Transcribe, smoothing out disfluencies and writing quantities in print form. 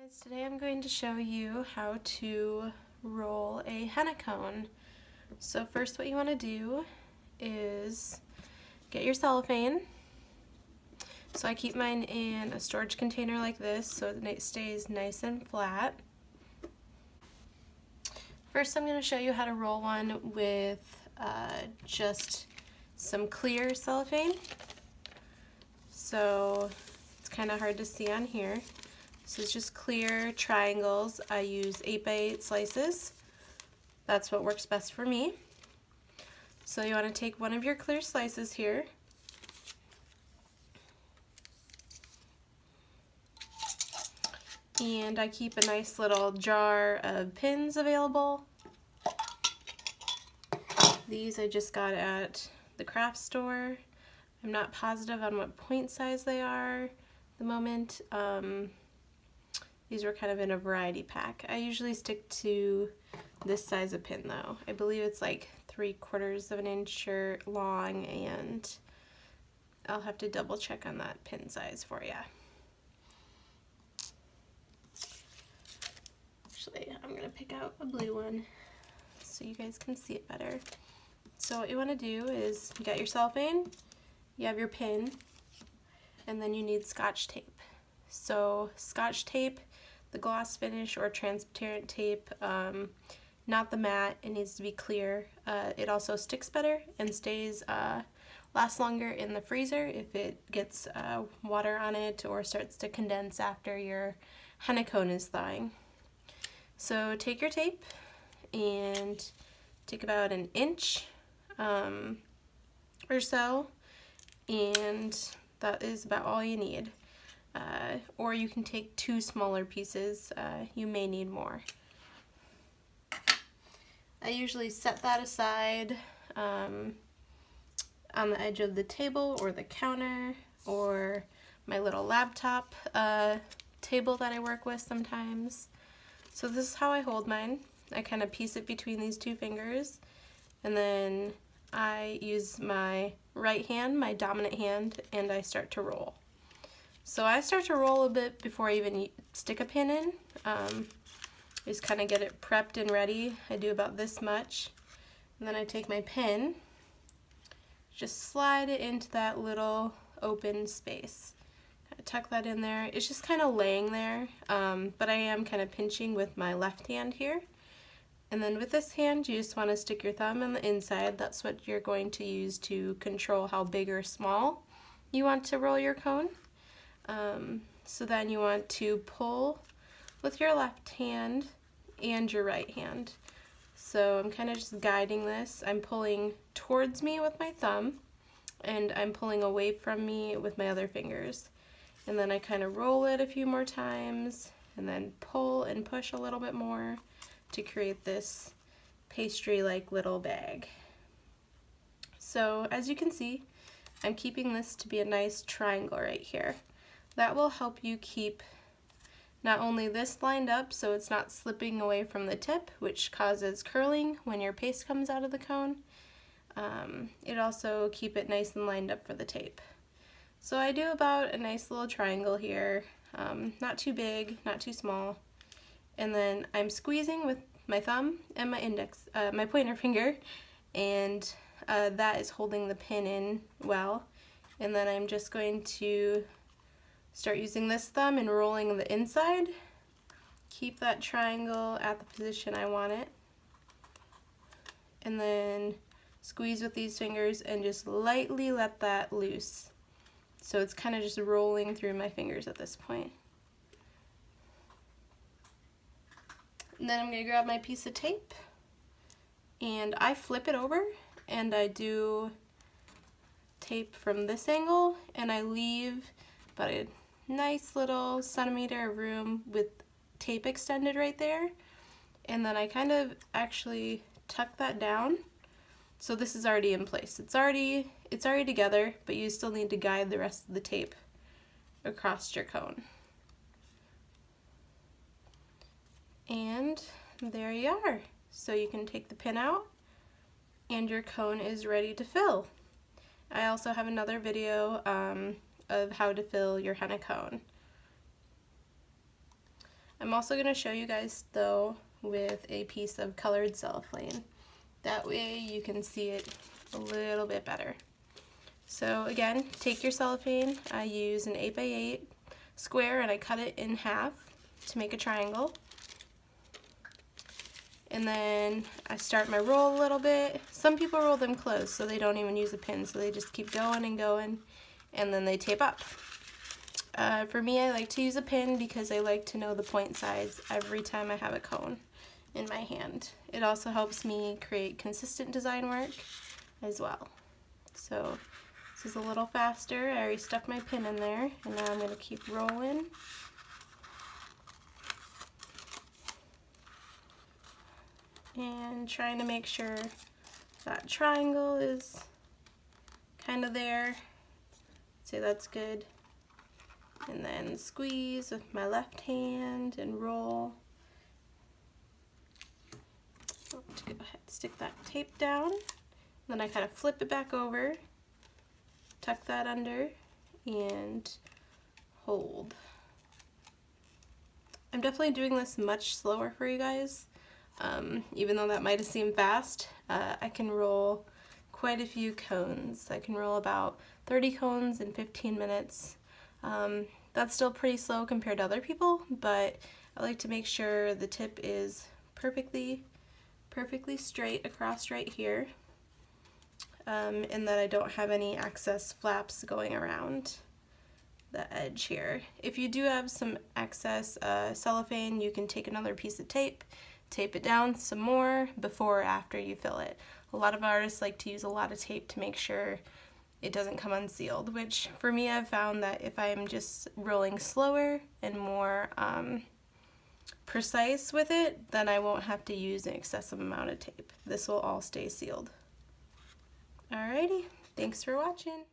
Guys, today I'm going to show you how to roll a henna cone. So first what you want to do is get your cellophane. So I keep mine in a storage container like this so it stays nice and flat. First I'm going to show you how to roll one with just some clear cellophane. So it's kind of hard to see on here. This is just clear triangles. I use 8x8 slices. That's what works best for me. So you want to take one of your clear slices here. And I keep a nice little jar of pins available. These I just got at the craft store. I'm not positive on what point size they are at the moment. These were kind of in a variety pack. I usually stick to this size of pin though. I believe it's like 3/4 of an inch long, and I'll have to double check on that pin size for you. Actually, I'm gonna pick out a blue one so you guys can see it better. So what you want to do is you got your cellophane, you have your pin, and then you need Scotch tape. So Scotch tape, the gloss finish or transparent tape, not the matte, it needs to be clear. It also sticks better and lasts longer in the freezer if it gets water on it or starts to condense after your henna cone is thawing. So take your tape and take about an inch or so, and that is about all you need. Or you can take 2 smaller pieces. You may need more. I usually set that aside on the edge of the table or the counter or my little laptop table that I work with sometimes. So this is how I hold mine. I kind of piece it between these 2 fingers, and then I use my right hand, my dominant hand, and I start to roll. So I start to roll a bit before I even stick a pin in. Just kind of get it prepped and ready. I do about this much. And then I take my pin, just slide it into that little open space. I tuck that in there. It's just kind of laying there, but I am kind of pinching with my left hand here. And then with this hand, you just want to stick your thumb on the inside. That's what you're going to use to control how big or small you want to roll your cone. So then you want to pull with your left hand and your right hand. So I'm kind of just guiding this. I'm pulling towards me with my thumb, and I'm pulling away from me with my other fingers. And then I kind of roll it a few more times, and then pull and push a little bit more to create this pastry-like little bag. So as you can see, I'm keeping this to be a nice triangle right here. That will help you keep not only this lined up so it's not slipping away from the tip, which causes curling when your paste comes out of the cone. It also keep it nice and lined up for the tape. So I do about a nice little triangle here, not too big, not too small. And then I'm squeezing with my thumb and my pointer finger, and that is holding the pin in well. And then I'm just going to start using this thumb and rolling the inside. Keep that triangle at the position I want it. And then squeeze with these fingers and just lightly let that loose. So it's kind of just rolling through my fingers at this point. And then I'm going to grab my piece of tape, and I flip it over, and I do tape from this angle, and I leave about a nice little centimeter of room with tape extended right there. And then I kind of actually tuck that down. So this is already in place. It's already together, but you still need to guide the rest of the tape across your cone. And there you are. So you can take the pin out, and your cone is ready to fill. I also have another video of how to fill your henna cone. I'm also going to show you guys though with a piece of colored cellophane. That way you can see it a little bit better. So again, take your cellophane. I use an 8x8 square and I cut it in half to make a triangle. And then I start my roll a little bit. Some people roll them closed so they don't even use a pin, so they just keep going and going, and then they tape up. For me, I like to use a pin because I like to know the point size every time I have a cone in my hand. It also helps me create consistent design work as well. So this is a little faster. I already stuck my pin in there, and now I'm going to keep rolling. And trying to make sure that triangle is kind of there. Say that's good. And then squeeze with my left hand and roll. To go ahead, stick that tape down. Then I kind of flip it back over, tuck that under, and hold. I'm definitely doing this much slower for you guys. Even though that might have seemed fast, I can roll quite a few cones. I can roll about 30 cones in 15 minutes. That's still pretty slow compared to other people, but I like to make sure the tip is perfectly straight across right here, and that I don't have any excess flaps going around the edge here. If you do have some excess cellophane, you can take another piece of tape, tape it down some more before or after you fill it. A lot of artists like to use a lot of tape to make sure it doesn't come unsealed, which for me I've found that if I'm just rolling slower and more precise with it, then I won't have to use an excessive amount of tape. This will all stay sealed. Alrighty, thanks for watching.